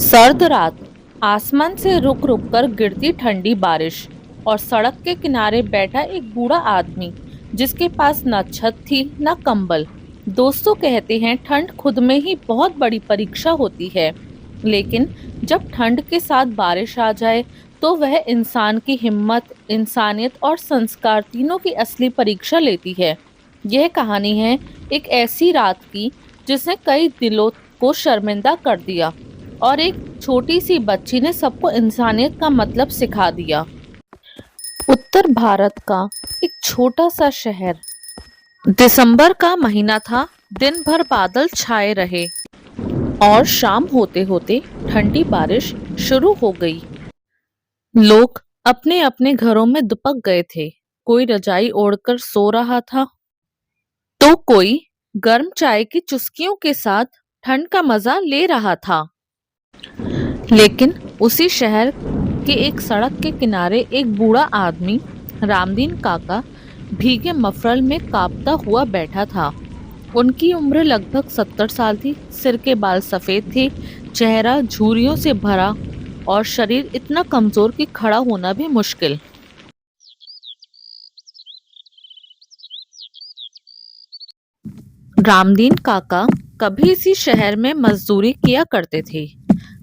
सर्द रात, आसमान से रुक रुक कर गिरती ठंडी बारिश और सड़क के किनारे बैठा एक बूढ़ा आदमी जिसके पास न छत थी न कंबल। दोस्तों कहते हैं ठंड खुद में ही बहुत बड़ी परीक्षा होती है, लेकिन जब ठंड के साथ बारिश आ जाए तो वह इंसान की हिम्मत, इंसानियत और संस्कार तीनों की असली परीक्षा लेती है। यह कहानी है एक ऐसी रात की जिसने कई दिलों को शर्मिंदा कर दिया और एक छोटी सी बच्ची ने सबको इंसानियत का मतलब सिखा दिया। उत्तर भारत का एक छोटा सा शहर। दिसंबर का महीना था। दिन भर बादल छाए रहे और शाम होते होते ठंडी बारिश शुरू हो गई। लोग अपने अपने घरों में दुबक गए थे। कोई रजाई ओढ़कर सो रहा था तो कोई गर्म चाय की चुस्कियों के साथ ठंड का मजा ले रहा था। लेकिन उसी शहर के एक सड़क के किनारे एक बूढ़ा आदमी, रामदीन काका, भीगे मफरल में कांपता हुआ बैठा था। उनकी उम्र लगभग 70 साल थी। सिर के बाल सफेद थे, चेहरा झुर्रियों से भरा और शरीर इतना कमजोर कि खड़ा होना भी मुश्किल। रामदीन काका कभी इसी शहर में मजदूरी किया करते थे।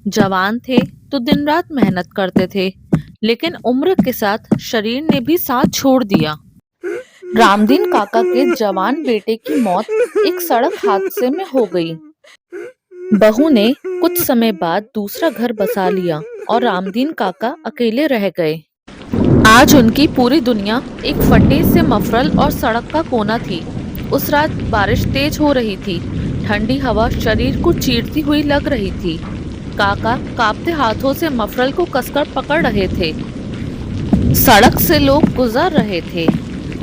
जवान थे तो दिन रात मेहनत करते थे, लेकिन उम्र के साथ शरीर ने भी साथ छोड़ दिया। रामदीन काका के जवान बेटे की मौत एक सड़क हादसे में हो गई। बहू ने कुछ समय बाद दूसरा घर बसा लिया और रामदीन काका अकेले रह गए। आज उनकी पूरी दुनिया एक फटे से मफरल और सड़क का कोना थी। उस रात बारिश तेज हो रही थी। ठंडी हवा शरीर को चीरती हुई लग रही थी। काका कांपते हाथों से मफरल को कसकर पकड़ रहे थे। सड़क से लोग गुजर रहे थे।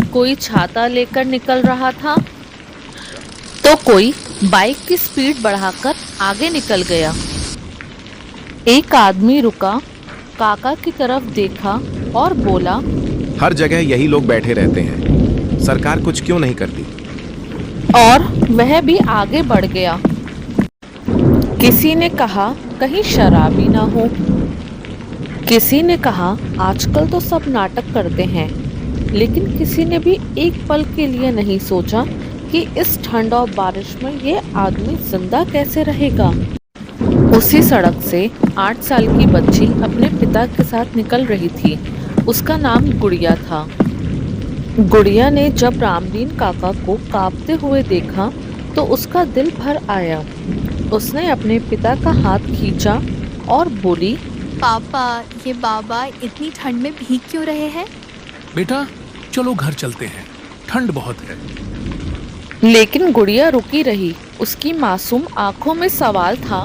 कोई छाता लेकर निकल रहा था तो कोई बाइक की स्पीड बढ़ाकर आगे निकल गया। एक आदमी रुका, काका की तरफ देखा और बोला, हर जगह यही लोग बैठे रहते हैं, सरकार कुछ क्यों नहीं करती? और वह भी आगे बढ़ गया। किसी ने कहा कहीं शराबी ना हो, किसी ने कहा आजकल तो सब नाटक करते हैं, लेकिन किसी ने भी एक पल के लिए नहीं सोचा कि इस ठंड और बारिश में ये आदमी जिंदा कैसे रहेगा। उसी सड़क से 8 साल की बच्ची अपने पिता के साथ निकल रही थी। उसका नाम गुड़िया था। गुड़िया ने जब रामदीन काका को कांपते हुए देखा तो उसका दिल भर आया। उसने अपने पिता का हाथ खींचा और बोली, पापा, ये बाबा इतनी ठंड में भीग क्यों रहे हैं? बेटा, चलो घर चलते हैं, ठंड बहुत है। लेकिन गुड़िया रुकी रही। उसकी मासूम आंखों में सवाल था,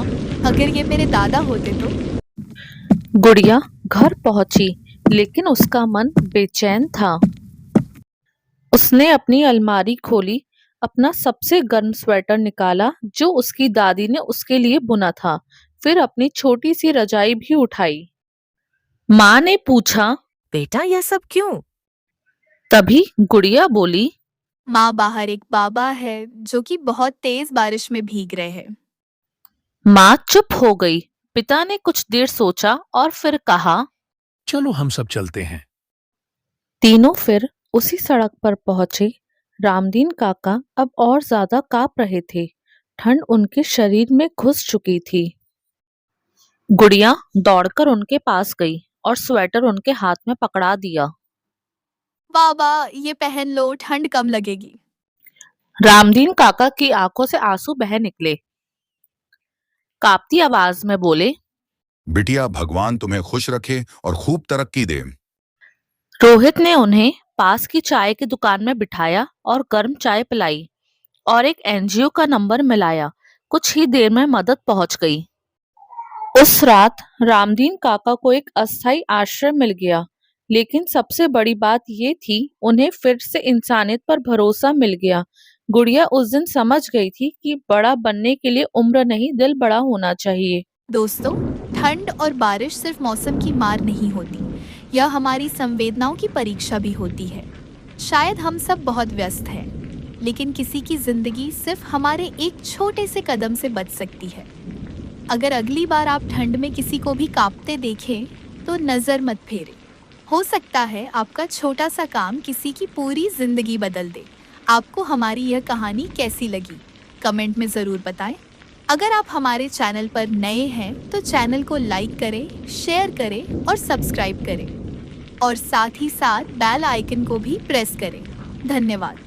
अगर ये मेरे दादा होते तो? गुड़िया घर पहुंची, लेकिन उसका मन बेचैन था। उसने अपनी अलमारी खोली, अपना सबसे गर्म स्वेटर निकाला जो उसकी दादी ने उसके लिए बुना था, फिर अपनी छोटी सी रजाई भी उठाई। माँ ने पूछा, बेटा यह सब क्यों? तभी गुड़िया बोली, माँ, बाहर एक बाबा है जो कि बहुत तेज बारिश में भीग रहे हैं। माँ चुप हो गई। पिता ने कुछ देर सोचा और फिर कहा, चलो हम सब चलते हैं। तीनों फिर उसी सड़क पर पहुंचे। रामदीन काका अब और ज्यादा कांप रहे थे। ठंड उनके शरीर में घुस चुकी थी। गुड़िया दौड़कर उनके पास गई और स्वेटर उनके हाथ में पकड़ा दिया। बाबा, ये पहन लो, ठंड कम लगेगी। रामदीन काका की आंखों से आंसू बह निकले। कांपती आवाज में बोले, बिटिया, भगवान तुम्हें खुश रखे और खूब तरक्की दे। रोहित ने उन्हें पास की चाय की दुकान में बिठाया और गर्म चाय पिलाई और एक एनजीओ का नंबर मिलाया। कुछ ही देर में मदद पहुंच गई। उस रात रामदीन काका को एक अस्थायी आश्रय मिल गया, लेकिन सबसे बड़ी बात ये थी, उन्हें फिर से इंसानियत पर भरोसा मिल गया। गुड़िया उस दिन समझ गई थी कि बड़ा बनने के लिए उम्र नहीं, दिल बड़ा होना चाहिए। दोस्तों, ठंड और बारिश सिर्फ मौसम की मार नहीं होती, यह हमारी संवेदनाओं की परीक्षा भी होती है। शायद हम सब बहुत व्यस्त हैं, लेकिन किसी की जिंदगी सिर्फ हमारे एक छोटे से कदम से बच सकती है। अगर अगली बार आप ठंड में किसी को भी कांपते देखें, तो नजर मत फेरें। हो सकता है आपका छोटा सा काम किसी की पूरी जिंदगी बदल दे। आपको हमारी यह कहानी कैसी लगी, कमेंट में ज़रूर बताएं। अगर आप हमारे चैनल पर नए हैं तो चैनल को लाइक करें, शेयर करें और सब्सक्राइब करें, और साथ ही साथ बेल आइकन को भी प्रेस करें। धन्यवाद।